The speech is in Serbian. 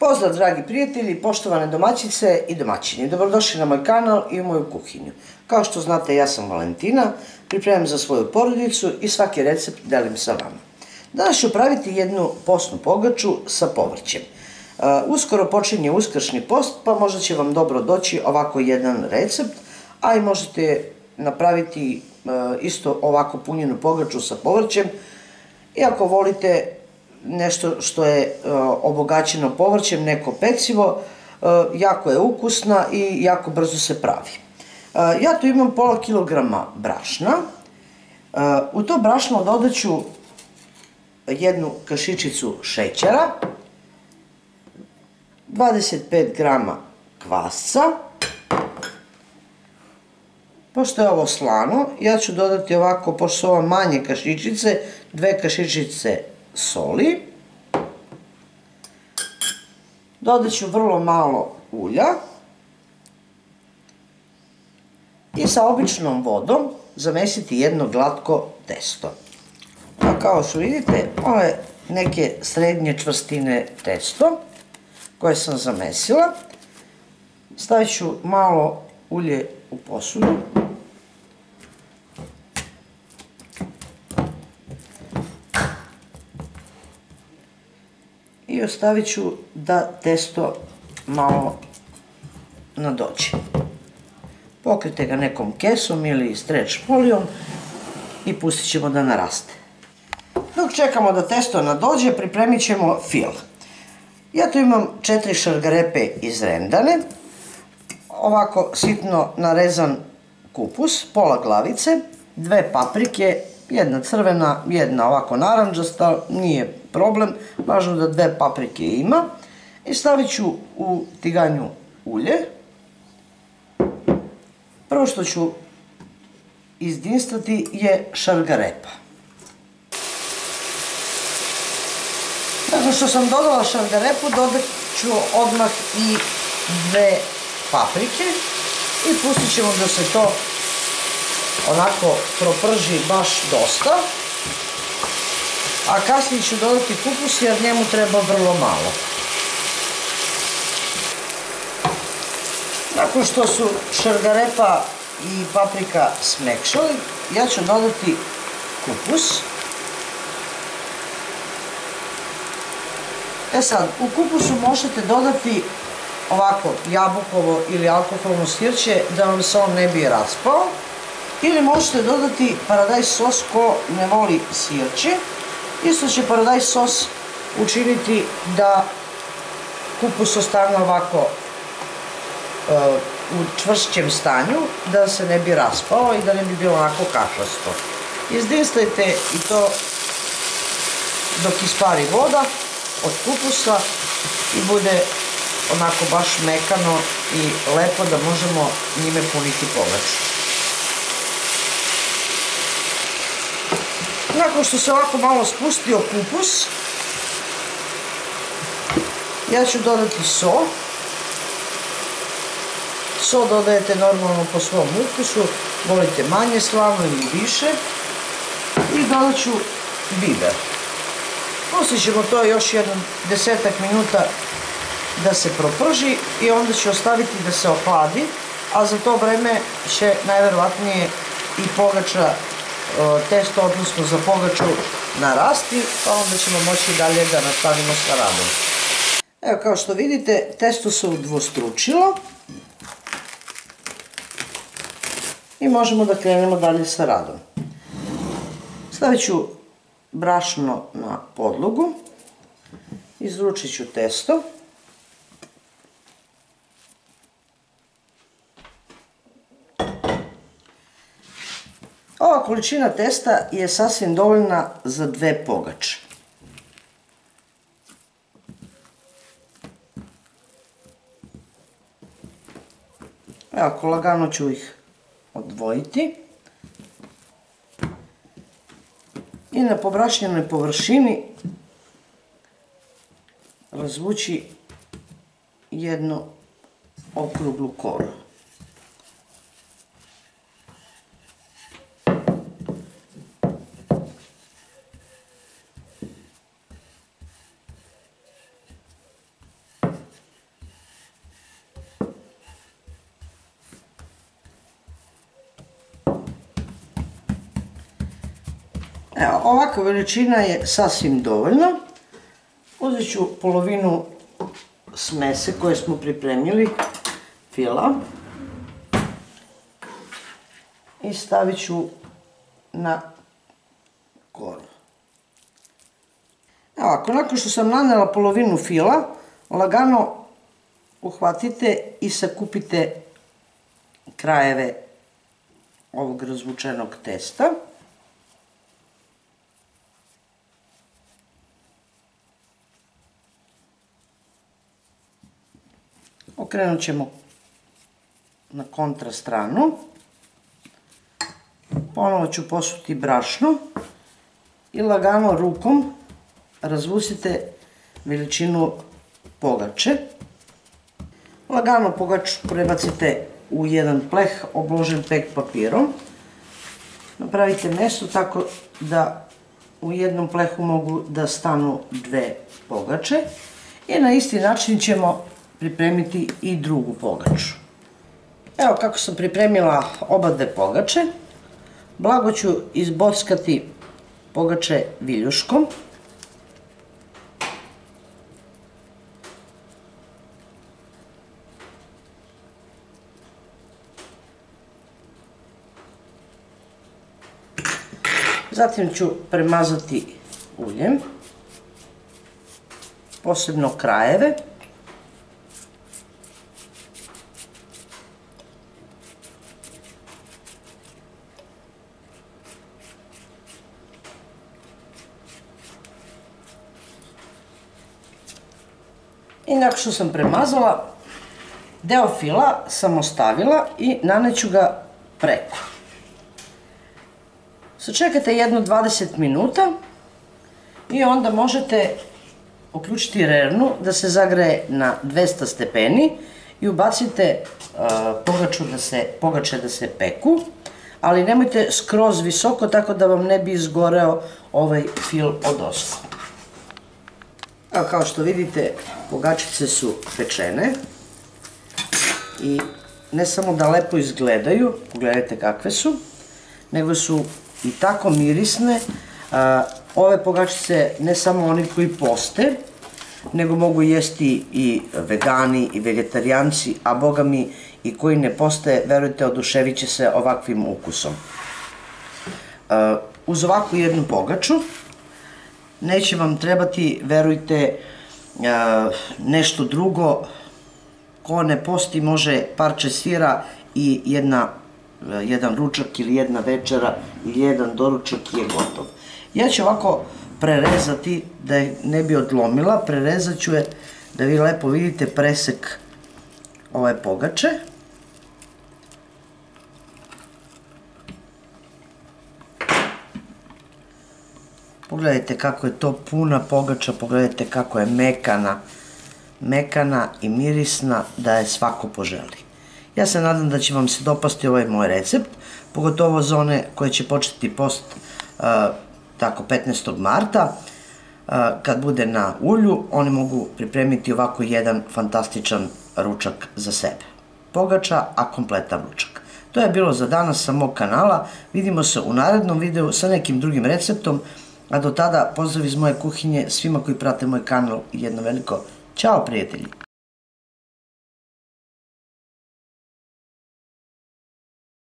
Pozdrav dragi prijatelji, poštovane domaćice i domaćini. Dobrodošli na moj kanal i u moju kuhinju. Kao što znate, ja sam Valentina, pripremam za svoju porodicu i svaki recept delim sa vama. Danas ću praviti jednu postnu pogaču sa povrćem. Uskoro počinje uskršnji post, pa možda će vam dobro doći ovako jedan recept, a i možete napraviti isto ovako punjenu pogaču sa povrćem. I ako volite nešto što je obogaćeno povrćem, neko pecivo, jako je ukusna i jako brzo se pravi. Ja tu imam pola kilograma brašna. U to brašno dodat ću jednu kašičicu šećera, 25 grama kvasca. Pošto je ovo slano, ja ću dodati ovako, pošto su ovo manje kašičice, 2 kašičice soli. Dodat ću vrlo malo ulja. I sa običnom vodom zamesiti jedno glatko testo. A kao što vidite, ovo je neke srednje čvrstine testo koje sam zamesila. Stavit ću malo ulje u posudu. I ostavit ću da testo malo nadođe. Pokrijte ga nekom kesom ili stretch folijom i pustit ćemo da naraste. Dok čekamo da testo nadođe, pripremit ćemo fil. Ja tu imam 4 šargarepe izrendane, ovako sitno narezan kupus, pola glavice, 2 paprike, jedna crvena, jedna ovako narandžasta, nije problem, važno da 2 paprike ima. I stavit ću u tiganju ulje. Prvo što ću izdinstati je šargarepa. Nakon što sam dodala šargarepu, dodat ću odmah i 2 paprike i pustit ćemo da se to onako proprži baš dosta. A kasnije ću dodati kupus jer njemu treba vrlo malo. Nakon što su šargarepa i paprika smekšali, ja ću dodati kupus. E sad, u kupusu možete dodati ovako jabukovo ili alkoholno sirće da vam se on ne bi raspao. Ili možete dodati paradajz sos ko ne voli sirće. Isto će paradajz sos učiniti da kupus ostane ovako u čvršćem stanju, da se ne bi raspao i da ne bi bilo onako kašasto. Izdinstajte i to dok ispari voda od kupusa i bude onako baš mekano i lepo da možemo njime puniti pogaču. Nakon što se ovako malo spustio kupus, ja ću dodati so. So dodajete normalno po svom ukusu, volite manje slano ili više. I dodat ću biber. Pustit ćemo to još jedno 10-ak minuta da se proprži i onda ću ostaviti da se ohladi, a za to vreme će najverovatnije i pogača, testo odnosno za pogaču narasti, pa onda ćemo moći dalje da nastavimo sa radom. Evo, kao što vidite, testo se udvostručilo i možemo da krenemo dalje sa radom. Stavit ću brašno na podlogu, izručit ću testo. Ova količina testa je sasvim dovoljna za 2 pogače. Evo, lagano ću ih odvojiti. I na pobrašnjenoj površini razvući jednu okruglu koru. Evo, ovakva veličina je sasvim dovoljna. Uzet ću polovinu smese koje smo pripremili, fila, i stavit ću na koru. Evo ovako, nakon što sam nanela polovinu fila, lagano uhvatite i sakupite krajeve ovog razvučenog testa. Okrenut ćemo na kontra stranu. Ponovo ću posuti brašno i lagano rukom razvusite veličinu pogače. Lagano pogaču prebacite u jedan pleh obložen pek papirom. Napravite mesto tako da u jednom plehu mogu da stanu dve pogače i na isti način ćemo pripremiti i drugu pogaču. Evo kako sam pripremila oba dve pogače. Blago ću izbockati pogače viljuškom. Zatim ću premazati uljem, posebno krajeve. I nakon što sam premazala, deo fila sam ostavila i naneću ga preko. Sačekajte jedno 20 minuta i onda možete uključiti rernu da se zagreje na 200 stepeni i ubacite pogače da se peku, ali nemojte skroz visoko tako da vam ne bi izgoreo ovaj fil od ozgo. Evo kao što vidite, pogačice su pečene i ne samo da lepo izgledaju, pogledajte kakve su, nego su i tako mirisne. Ove pogačice ne samo oni koji poste, nego mogu jesti i vegani i vegetarijanci, a boga mi i koji ne poste, verujte, oduševit će se ovakvim ukusom. Uz ovakvu jednu pogaču neće vam trebati, verujte, nešto drugo. Ko ne posti može parče sira i jedan ručak ili jedna večera ili jedan doručak je gotov. Ja ću ovako prerezati da je ne bi odlomila, prerezat ću je da vi lepo vidite presek ove pogače. Pogledajte kako je to puna pogača, pogledajte kako je mekana i mirisna da je svako poželi. Ja se nadam da će vam se dopasti ovaj moj recept, pogotovo za one koje će početi post tako 15. marta. Kad bude na ulju, oni mogu pripremiti ovako jedan fantastičan ručak za sebe. Pogača, a kompletan ručak. To je bilo za danas sa mog kanala. Vidimo se u narednom videu sa nekim drugim receptom, a do tada pozdrav iz moje kuhinje svima koji prate moj kanal i jedno veliko ćao prijatelji!